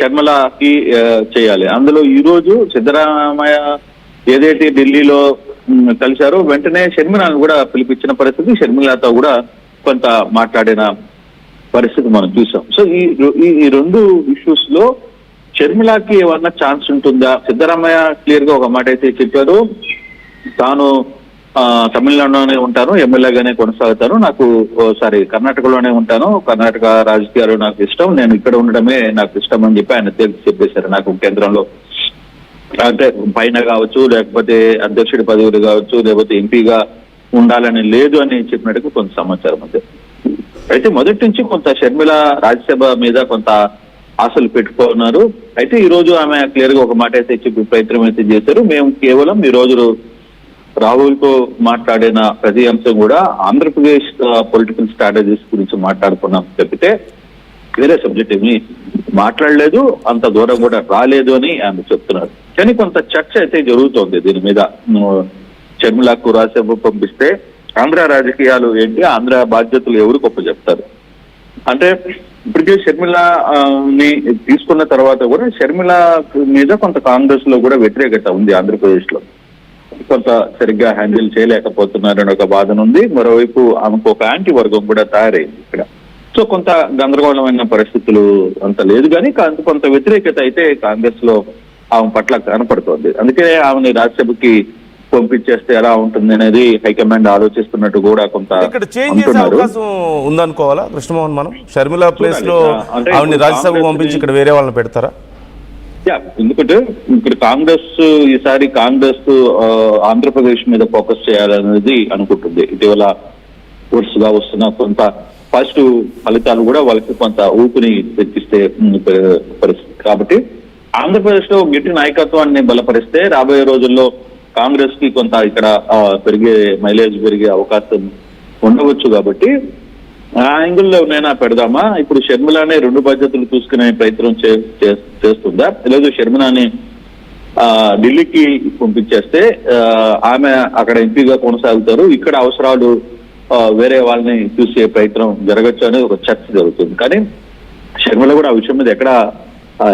షర్మిలకి చేయాలి. అందులో ఈ రోజు సిద్ధరామయ్య ఏదైతే ఢిల్లీలో కలిశారో వెంటనే షర్మిలను కూడా పిలిపించిన పరిస్థితి, షర్మిలతో కూడా కొంత మాట్లాడిన పరిస్థితి మనం చూసాం. సో ఈ రెండు ఇష్యూస్ లో షర్మిలకి ఏమన్నా ఛాన్స్ ఉంటుందా? సిద్ధరామయ్య క్లియర్ గా ఒక మాట అయితే చెప్పారు, తాను తమిళనాడులోనే ఉంటాను, ఎమ్మెల్యేగానే కొనసాగుతాను, నాకు కర్ణాటకలోనే ఉంటాను, కర్ణాటక రాజకీయాలు నాకు ఇష్టం, నేను ఇక్కడ ఉండడమే నాకు ఇష్టం అని చెప్పి ఆయన చెప్పేశారు. నాకు కేంద్రంలో అంటే పైన కావచ్చు, లేకపోతే అధ్యక్షుడి పదవులు కావచ్చు, లేకపోతే ఎంపీగా ఉండాలని లేదు అని చెప్పినట్టుగా కొంత సమాచారం ఉంది. అయితే మొదటి నుంచి కొంత షర్మిల రాజ్యసభ మీద కొంత ఆశలు పెట్టుకున్నారు. అయితే ఈ రోజు ఆమె క్లియర్ గా ఒక మాట అయితే చెప్పి ప్రయత్నం అయితే చేశారు. మేము కేవలం ఈ రోజు రాహుల్ తో మాట్లాడిన ప్రతి అంశం కూడా ఆంధ్రప్రదేశ్ పొలిటికల్ స్ట్రాటజీస్ గురించి మాట్లాడుకున్నాం తప్పితే వేరే సబ్జెక్ట్ ఏమి మాట్లాడలేదు, అంత దూరం కూడా రాలేదు అని ఆమె చెప్తున్నారు. కానీ కొంత చర్చ అయితే జరుగుతోంది దీని మీద. షర్మిలకు రాజ్యసభ పంపిస్తే ఆంధ్ర రాజకీయాలు ఏంటి, ఆంధ్ర బాధ్యతలు ఎవరు గొప్ప చెప్తారు అంటే ఇప్పటికే షర్మిలని తీసుకున్న తర్వాత కూడా షర్మిల మీద కొంత కాంగ్రెస్ లో కూడా వ్యతిరేకత ఉంది. ఆంధ్రప్రదేశ్ లో కొంత సరిగ్గా హ్యాండిల్ చేయలేకపోతున్నారని ఒక వాదన ఉంది. మరోవైపు ఆమెకు ఒక యాంటీ వర్గం కూడా తయారైంది ఇక్కడ. సో కొంత గందరగోళమైన పరిస్థితులు అంత లేదు, కానీ కొంత వ్యతిరేకత అయితే కాంగ్రెస్ లో ఆమె పట్ల కనపడుతోంది. అందుకే ఆమెని రాజ్యసభకి పంపించేస్తే ఎలా ఉంటుంది అనేది హైకమాండ్ ఆలోచిస్తున్నట్టు కూడా కొంత ఇక్కడ చేంజ్ చేసే అవకాశం ఉందనుకోవాలా కృష్ణమోహన్? మనం షర్మిల ప్లేస్ లో ఆమెని రాజ్యసభకు పంపించి ఇక్కడ వేరే వాళ్ళని పెడతారా? ఎందుకంటే ఇక్కడ ఈసారి కాంగ్రెస్ ఆంధ్రప్రదేశ్ మీద ఫోకస్ చేయాలనేది అనుకుంటుంది. ఇటీవల వరుసగా వస్తున్న కొంత పాజిటివ్ ఫలితాలు కూడా వాళ్ళకి కొంత ఊపిని తెచ్చిస్తే పరిస్థితి. కాబట్టి ఆంధ్రప్రదేశ్ లో గట్టి నాయకత్వాన్ని బలపరిస్తే రాబోయే రోజుల్లో కాంగ్రెస్ కి కొంత ఇక్కడ మైలేజ్ పెరిగే అవకాశం ఉండవచ్చు. కాబట్టి ఆ యాంగిల్లో ఎవరైనా పెడదామా? ఇప్పుడు షర్మిలానే రెండు బాధ్యతలు చూసుకునే ప్రయత్నం చేస్తుందా, లేదు షర్మిలాని ఢిల్లీకి పంపించేస్తే ఆమె అక్కడ ఎంపీగా కొనసాగుతారు, ఇక్కడ అవసరాలు వేరే వాళ్ళని చూసే ప్రయత్నం జరగచ్చు అని ఒక చర్చ జరుగుతుంది. కానీ షర్మిల కూడా ఆ విషయం మీద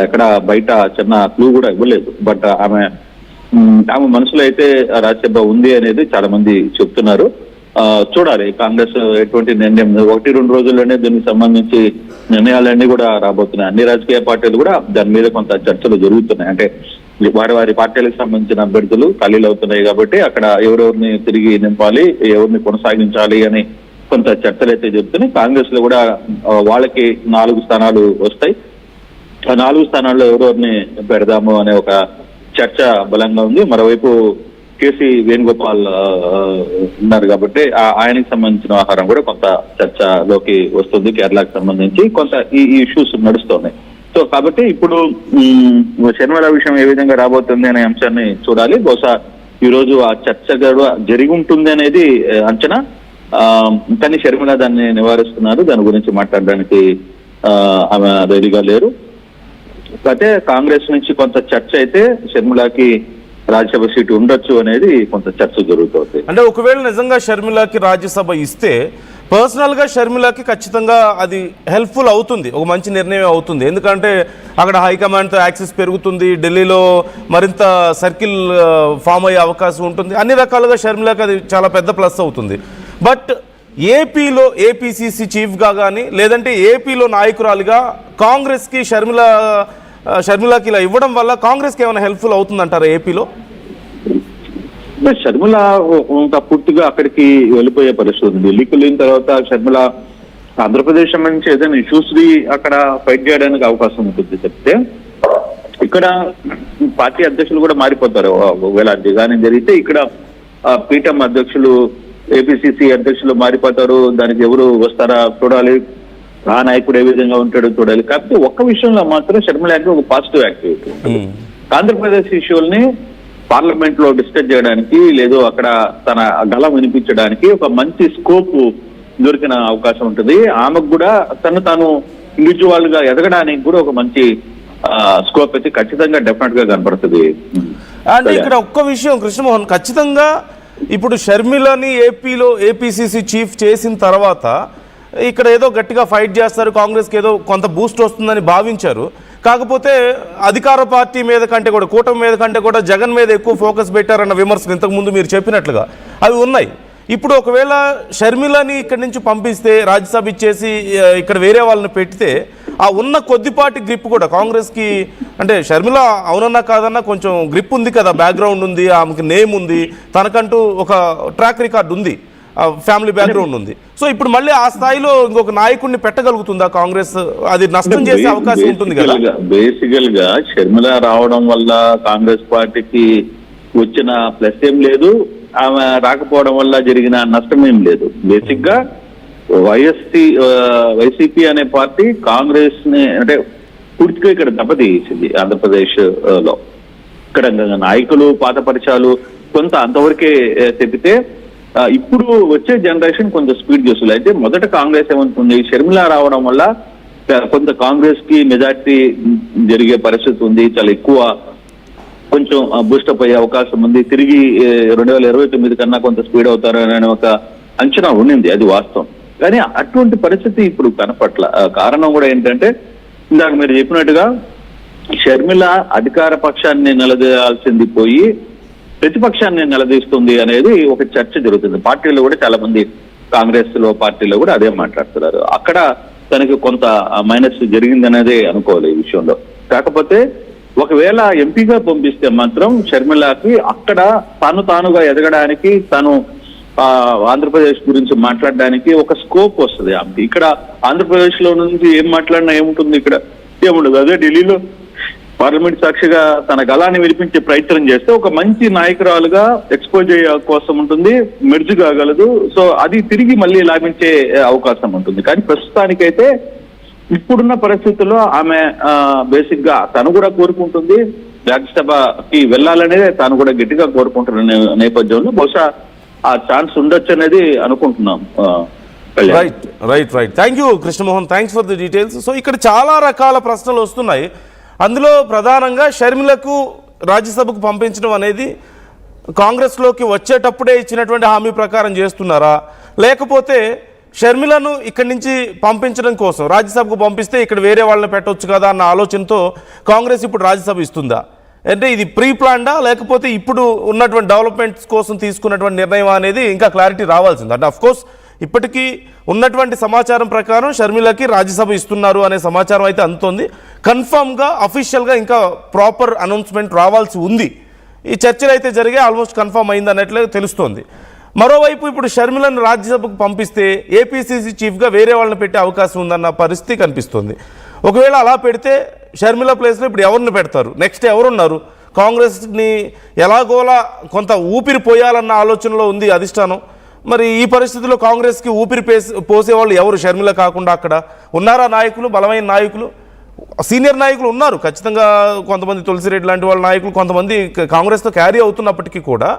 ఎక్కడ బయట చిన్న క్లూ కూడా ఇవ్వలేదు. బట్ ఆమె మనసులో అయితే రాజ్యసభ ఉంది అనేది చాలా మంది చెప్తున్నారు. చూడాలి కాంగ్రెస్ ఎటువంటి నిర్ణయం, 1-2 రోజుల్లోనే దీనికి సంబంధించి నిర్ణయాలన్నీ కూడా రాబోతున్నాయి. అన్ని రాజకీయ పార్టీలు కూడా దాని మీద కొంత చర్చలు జరుగుతున్నాయి. అంటే వారి పార్టీలకు సంబంధించిన అభ్యర్థులు ఖాళీలు అవుతున్నాయి కాబట్టి అక్కడ ఎవరెవరిని తిరిగి నింపాలి, ఎవరిని కొనసాగించాలి అని కొంత చర్చలు అయితే జరుగుతున్నాయి. కాంగ్రెస్ లో కూడా వాళ్ళకి 4 స్థానాలు వస్తాయి. ఆ 4 స్థానాల్లో ఎవరెవరిని పెడదాము అనే ఒక చర్చ బలంగా ఉంది. మరోవైపు కేసీ వేణుగోపాల్ ఉన్నారు కాబట్టి ఆయనకి సంబంధించిన ఆహారం కూడా కొంత చర్చలోకి వస్తుంది. కేరళకు సంబంధించి కొంత ఈ ఇష్యూస్ నడుస్తున్నాయి. సో కాబట్టి ఇప్పుడు షర్మిల విషయం ఏ విధంగా రాబోతుంది అనే అంశాన్ని చూడాలి. బహుశా ఈ రోజు ఆ చర్చ జరిగి ఉంటుంది అనేది అంచనా. కానీ షర్మిల దాన్ని నివారిస్తున్నారు, దాని గురించి మాట్లాడడానికి ఆమె రెడీగా లేరు. అయితే కాంగ్రెస్ నుంచి కొంత చర్చ అయితే షర్మిలకి రాజ్యసభ సీటు ఉండొచ్చు అనేది కొంత చర్చ జరుగుతుంది. అంటే ఒకవేళ నిజంగా షర్మిలకి రాజ్యసభ ఇస్తే పర్సనల్ గా షర్మిలకి ఖచ్చితంగా అది హెల్ప్ఫుల్ అవుతుంది, ఒక మంచి నిర్ణయం అవుతుంది. ఎందుకంటే అక్కడ హైకమాండ్తో యాక్సెస్ పెరుగుతుంది, ఢిల్లీలో మరింత సర్కిల్ ఫామ్ అయ్యే అవకాశం ఉంటుంది, అన్ని రకాలుగా షర్మిలకి అది చాలా పెద్ద ప్లస్ అవుతుంది. బట్ ఏపీలో ఏపీసీసీ చీఫ్గా కానీ లేదంటే ఏపీలో నాయకురాలిగా కాంగ్రెస్కి షర్మిలకి ఇలా ఇవ్వడం వల్ల కాంగ్రెస్కి ఏమైనా హెల్ప్ఫుల్ అవుతుందంటారా ఏపీలో? షర్మిల పూర్తిగా అక్కడికి వెళ్ళిపోయే పరిస్థితి ఉంది. ఢిల్లీకి వెళ్ళిన తర్వాత షర్మిల ఆంధ్రప్రదేశ్ నుంచి ఏదైనా ఇష్యూస్ అక్కడ ఫైట్ చేయడానికి అవకాశం ఉంటుంది. చెప్తే ఇక్కడ పార్టీ అధ్యక్షులు కూడా మారిపోతారు. ఒకవేళ డిజైన్ జరిగితే ఇక్కడ పీఠం అధ్యక్షులు, ఏపీసీసీ అధ్యక్షులు మారిపోతారు. దానికి ఎవరు వస్తారా చూడాలి, ఆ నాయకుడు ఏ విధంగా ఉంటాడో చూడాలి. కాకపోతే ఒక్క విషయంలో మాత్రం షర్మిల ఒక పాజిటివ్ యాక్టివిటీ. ఆంధ్రప్రదేశ్ ఇష్యూల్ని పార్లమెంట్ లో డిస్కస్ చేయడానికి, లేదు అక్కడ తన గళం వినిపించడానికి ఒక మంచి స్కోప్ దొరికిన అవకాశం ఉంటుంది. ఆమెకు కూడా తాను ఇండివిజువల్ గా ఎదగడానికి కూడా ఒక మంచి స్కోప్ అయితే ఖచ్చితంగా డెఫినెట్ గా కనపడుతుంది. అంటే ఇక్కడ ఒక్క విషయం కృష్ణమోహన్, ఖచ్చితంగా ఇప్పుడు షర్మిలని ఏపీలో ఏపీసీసీ చీఫ్ చేసిన తర్వాత ఇక్కడ ఏదో గట్టిగా ఫైట్ చేస్తారు, కాంగ్రెస్కి ఏదో కొంత బూస్ట్ వస్తుందని భావించారు. కాకపోతే అధికార పార్టీ మీద కంటే కూడా కూటమి మీద కంటే కూడా జగన్ మీద ఎక్కువ ఫోకస్ పెట్టారన్న విమర్శలు ఇంతకుముందు మీరు చెప్పినట్లుగా అవి ఉన్నాయి. ఇప్పుడు ఒకవేళ షర్మిలని ఇక్కడి నుంచి పంపిస్తే రాజ్యసభ ఇచ్చేసి ఇక్కడ వేరే వాళ్ళని పెడితే ఆ ఉన్న కొద్దిపాటి గ్రిప్ కూడా కాంగ్రెస్కి, అంటే షర్మిల అవునన్నా కాదన్నా కొంచెం గ్రిప్ ఉంది కదా, బ్యాక్గ్రౌండ్ ఉంది, ఆమెకి నేమ్ ఉంది, తనకంటూ ఒక ట్రాక్ రికార్డ్ ఉంది, ఫ్యామిలీ బ్యాక్గ్రౌండ్ ఉంది. సో ఇప్పుడు మళ్ళీ ఆ స్థాయిలో ఇంకొక నాయకుడిని పెట్టగలుగుతుందా కాంగ్రెస్? అది నష్టం చేసే అవకాశం ఉంటుంది కదా. బేసికల్ గా షర్మిల రావడం వల్ల కాంగ్రెస్ పార్టీకి వచ్చిన ప్లస్ ఏం లేదు, ఆమె రాకపోవడం వల్ల జరిగిన నష్టం ఏం లేదు. బేసిక్ గా వైసీపీ అనే పార్టీ కాంగ్రెస్ ని అంటే పూర్తిగా ఇక్కడ దెబ్బతీసింది ఆంధ్రప్రదేశ్ లో. ఇక్కడ నాయకులు పాత పరిచయాలు కొంత అంతవరకే తెప్పితే ఇప్పుడు వచ్చే జనరేషన్ కొంచెం స్పీడ్ చేస్తుంది. అయితే మొదట కాంగ్రెస్ ఏమనుకుంది, షర్మిల రావడం వల్ల కొంత కాంగ్రెస్ కి మెజార్టీ జరిగే పరిస్థితి ఉంది, చాలా ఎక్కువ కొంచెం బూస్టప్ అయ్యే అవకాశం ఉంది, తిరిగి 2029 కన్నా కొంత స్పీడ్ అవుతారు అనే ఒక అంచనా ఉండింది, అది వాస్తవం. కానీ అటువంటి పరిస్థితి ఇప్పుడు కనపట్ల. కారణం కూడా ఏంటంటే ఇందాక మీరు చెప్పినట్టుగా షర్మిల అధికార పక్షాన్ని నిలదీయాల్సింది పోయి ప్రతిపక్షాన్ని నిలదీస్తుంది అనేది ఒక చర్చ జరుగుతుంది. పార్టీలో కూడా చాలా మంది కాంగ్రెస్ లో పార్టీలో కూడా అదే మాట్లాడుతున్నారు. అక్కడ తనకి కొంత మైనస్ జరిగింది అనేది అనుకోవాలి ఈ విషయంలో. కాకపోతే ఒకవేళ ఎంపీగా పంపిస్తే మాత్రం షర్మిలకి అక్కడ తానుగా ఎదగడానికి, తను ఆంధ్రప్రదేశ్ గురించి మాట్లాడడానికి ఒక స్కోప్ వస్తుంది. ఇక్కడ ఆంధ్రప్రదేశ్ లో నుంచి ఏం మాట్లాడినా ఏముంటుంది, ఇక్కడ ఏముండదు. అదే ఢిల్లీలో పార్లమెంట్ సాక్షిగా తన గళాన్ని వినిపించే ప్రయత్నం చేస్తే ఒక మంచి నాయకురాలుగా ఎక్స్పోజ్ అయ్యే కోసం ఉంటుంది, మెర్జ్ కాగలదు. సో అది తిరిగి మళ్ళీ లాభించే అవకాశం ఉంటుంది. కానీ ప్రస్తుతానికైతే ఇప్పుడున్న పరిస్థితుల్లో ఆమె బేసిక్ గా తను కూడా కోరుకుంటుంది, రాజ్యసభకి వెళ్ళాలనేది తాను కూడా గట్టిగా కోరుకుంటున్న నేపథ్యంలో బహుశా ఆ ఛాన్స్ ఉండొచ్చు అనేది అనుకుంటున్నాం. Right. Thank you Krishnamohan, thanks for the details. So ఇక్కడ చాలా రకాల ప్రశ్నలు వస్తున్నాయి. అందులో ప్రధానంగా షర్మిలకు రాజ్యసభకు పంపించడం అనేది కాంగ్రెస్లోకి వచ్చేటప్పుడే ఇచ్చినటువంటి హామీ ప్రకారం చేస్తున్నారా, లేకపోతే షర్మిలను ఇక్కడి నుంచి పంపించడం కోసం రాజ్యసభకు పంపిస్తే ఇక్కడ వేరే వాళ్ళని పెట్టవచ్చు కదా అన్న ఆలోచనతో కాంగ్రెస్ ఇప్పుడు రాజ్యసభ ఇస్తుందా? అంటే ఇది ప్రీ ప్లాన్డా లేకపోతే ఇప్పుడు ఉన్నటువంటి డెవలప్మెంట్స్ కోసం తీసుకున్నటువంటి నిర్ణయం అనేది ఇంకా క్లారిటీ రావాల్సింది. అంటే అఫ్కోర్స్ ఇప్పటికీ ఉన్నటువంటి సమాచారం ప్రకారం షర్మిలకి రాజ్యసభ ఇస్తున్నారు అనే సమాచారం అయితే అందుతోంది. కన్ఫర్మ్గా అఫీషియల్గా ఇంకా ప్రాపర్ అనౌన్స్మెంట్ రావాల్సి ఉంది. ఈ చర్చలు అయితే జరిగే ఆల్మోస్ట్ కన్ఫర్మ్ అయింది అన్నట్లే తెలుస్తోంది. మరోవైపు ఇప్పుడు షర్మిలను రాజ్యసభకు పంపిస్తే ఏపీసీసీ చీఫ్గా వేరే వాళ్ళని పెట్టే అవకాశం ఉందన్న పరిస్థితి కనిపిస్తుంది. ఒకవేళ అలా పెడితే షర్మిల ప్లేస్లో ఇప్పుడు ఎవరిని పెడతారు, నెక్స్ట్ ఎవరున్నారు? కాంగ్రెస్ని ఎలాగోలా కొంత ఊపిరి పోయాలన్న ఆలోచనలో ఉంది అధిష్టానం. మరి ఈ పరిస్థితుల్లో కాంగ్రెస్కి ఊపిరి పోసేవాళ్ళు ఎవరు? షర్మిల కాకుండా అక్కడ ఉన్నారా నాయకులు, బలమైన నాయకులు, సీనియర్ నాయకులు ఉన్నారు ఖచ్చితంగా. కొంతమంది తులసిరెడ్డి లాంటి వాళ్ళ నాయకులు కొంతమంది కాంగ్రెస్తో క్యారీ అవుతున్నప్పటికీ కూడా